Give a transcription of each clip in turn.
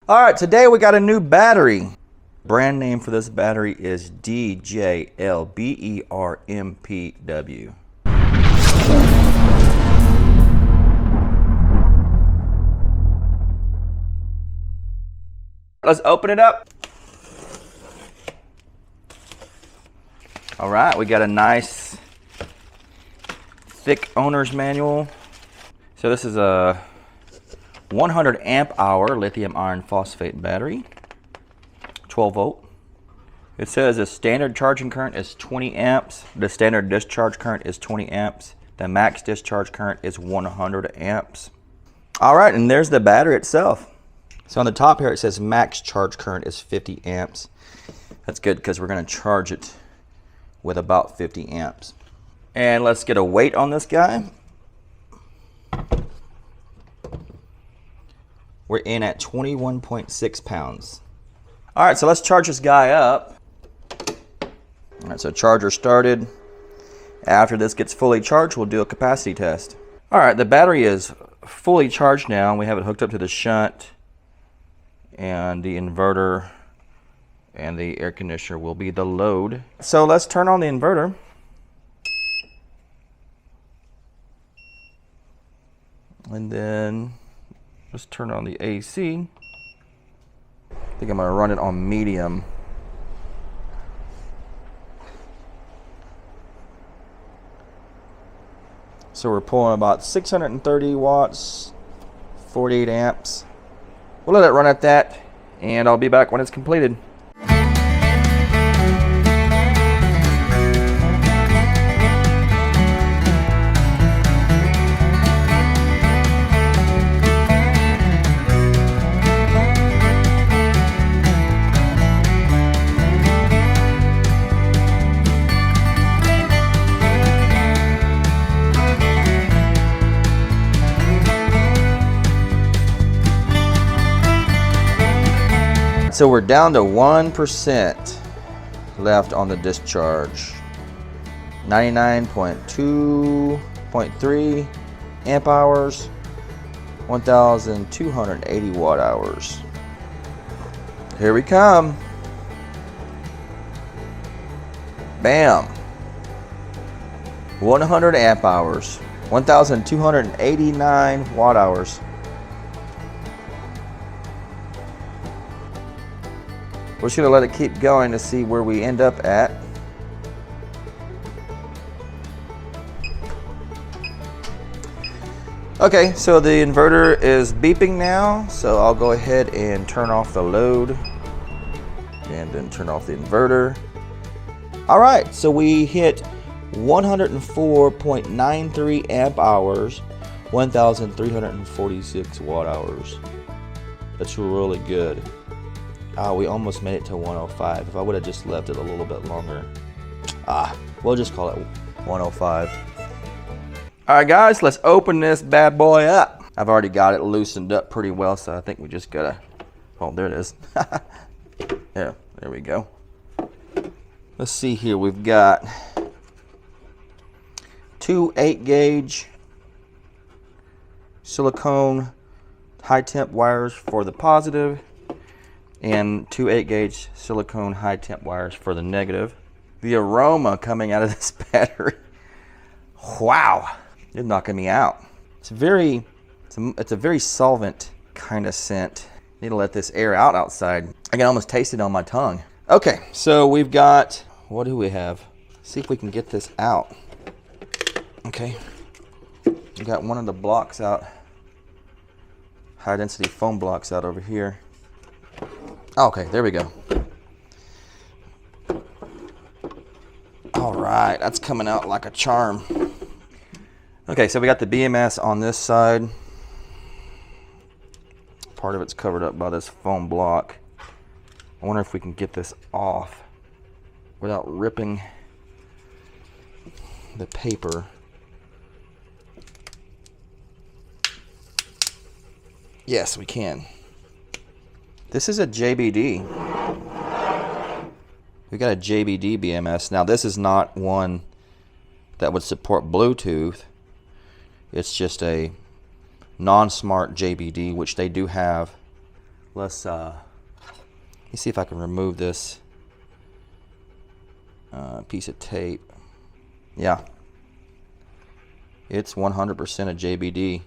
All right, today we got a new battery. Brand name for this battery is DJLBERMPW. Let's open it up. All right, we got a nice thick owner's manual. So this is a 100 amp hour lithium iron phosphate battery, 12 volt. It says the standard charging current is 20 amps. The standard discharge current is 20 amps. The max discharge current is 100 amps. All right, and there's the battery itself. So on the top here it says max charge current is 50 amps. That's good because we're going to charge it with about 50 amps. And let's get a weight on this guy. We're in at 21.6 pounds. All right, so let's charge this guy up. All right, so charger started. After this gets fully charged, we'll do a capacity test. All right, the battery is fully charged now. We have it hooked up to the shunt, and the inverter and the air conditioner will be the load. So let's turn on the inverter. And then let's turn on the AC. I think I'm gonna run it on medium. So we're pulling about 630 watts, 48 amps. We'll let it run at that, and I'll be back when it's completed. So we're down to 1% left on the discharge. 99.2.3 amp hours, 1,280 watt hours. Here we come. Bam. 100 amp hours, 1,289 watt hours. We're just gonna let it keep going to see where we end up at. Okay, so the inverter is beeping now, so I'll go ahead and turn off the load and then turn off the inverter. All right, so we hit 104.93 amp hours, 1,346 watt hours. That's really good. We almost made it to 105. If I would have just left it a little bit longer. We'll just call it 105. All right, guys, let's open this bad boy up. I've already got it loosened up pretty well, so I think we just gotta, oh, there it is. There we go. Let's see here, we've got two 8-gauge silicone high temp wires for the positive, and two 8-gauge silicone high temp wires for the negative. The aroma coming out of this battery, wow, it's knocking me out. It's a very solvent kind of scent. Need to let this air out outside. I can almost taste it on my tongue. Okay, so we've got, what do we have? See if we can get this out. Okay, we got one of the blocks out, high density foam blocks out over here. Okay, there we go. All right, that's coming out like a charm. Okay, so we got the BMS on this side. Part of it's covered up by this foam block. I wonder if we can get this off without ripping the paper. Yes, we can. This is a JBD. We got a JBD BMS. Now this is not one that would support Bluetooth. It's just a non-smart JBD, which they do have Let's see if I can remove this piece of tape. Yeah, it's 100% a JBD.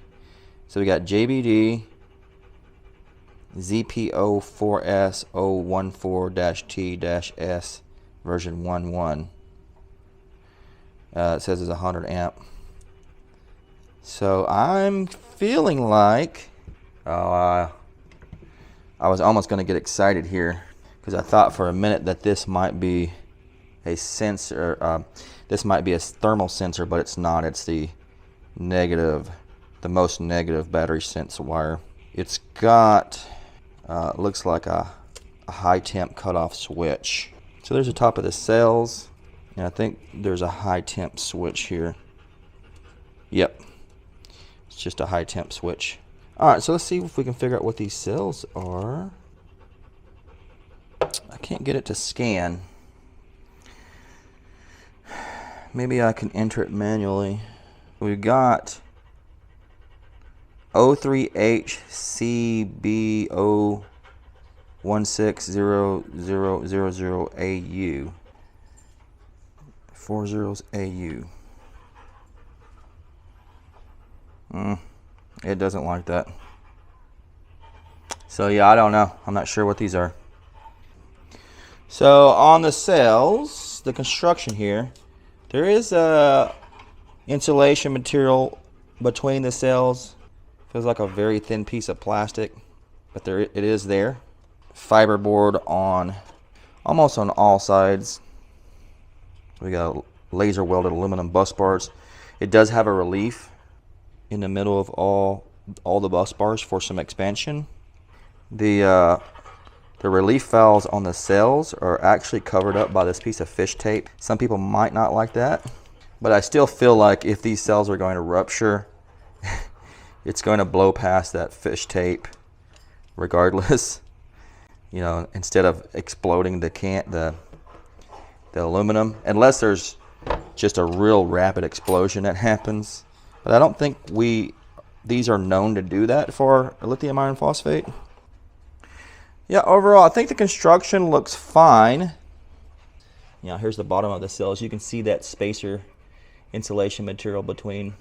So we got JBD ZPO4S014-T-S version 1.1. It says it's 100 amp. So I'm feeling like, I was almost going to get excited here because I thought for a minute that this might be a sensor. This might be a thermal sensor, but it's not. It's the negative, the most negative battery sense wire. It's got, looks like a high temp cutoff switch. So there's the top of the cells, and I think there's a high temp switch here. Yep, it's just a high temp switch. All right, so let's see if we can figure out what these cells are. I can't get it to scan. Maybe I can enter it manually. We've got O3HCBO160000AU. 4 zeros AU. It doesn't like that. So yeah, I don't know. I'm not sure what these are. So on the cells, the construction here, there is a insulation material between the cells. Feels like a very thin piece of plastic, but there it is there. Fiberboard on almost on all sides. We got laser welded aluminum bus bars. It does have a relief in the middle of all the bus bars for some expansion. The relief valves on the cells are actually covered up by this piece of fish tape. Some people might not like that, but I still feel like if these cells are going to rupture, it's going to blow past that fish tape regardless. You know, instead of exploding the aluminum, unless there's just a real rapid explosion that happens. But I don't think these are known to do that for lithium iron phosphate. Yeah, overall, I think the construction looks fine. Yeah, here's the bottom of the cells. You can see that spacer insulation material between.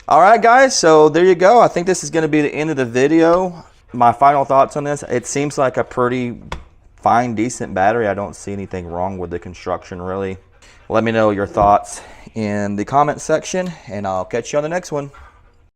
All right, guys, so there you go. I think this is going to be the end of the video. My final thoughts on this, it seems like a pretty fine, decent battery. I don't see anything wrong with the construction, really. Let me know your thoughts in the comment section, and I'll catch you on the next one.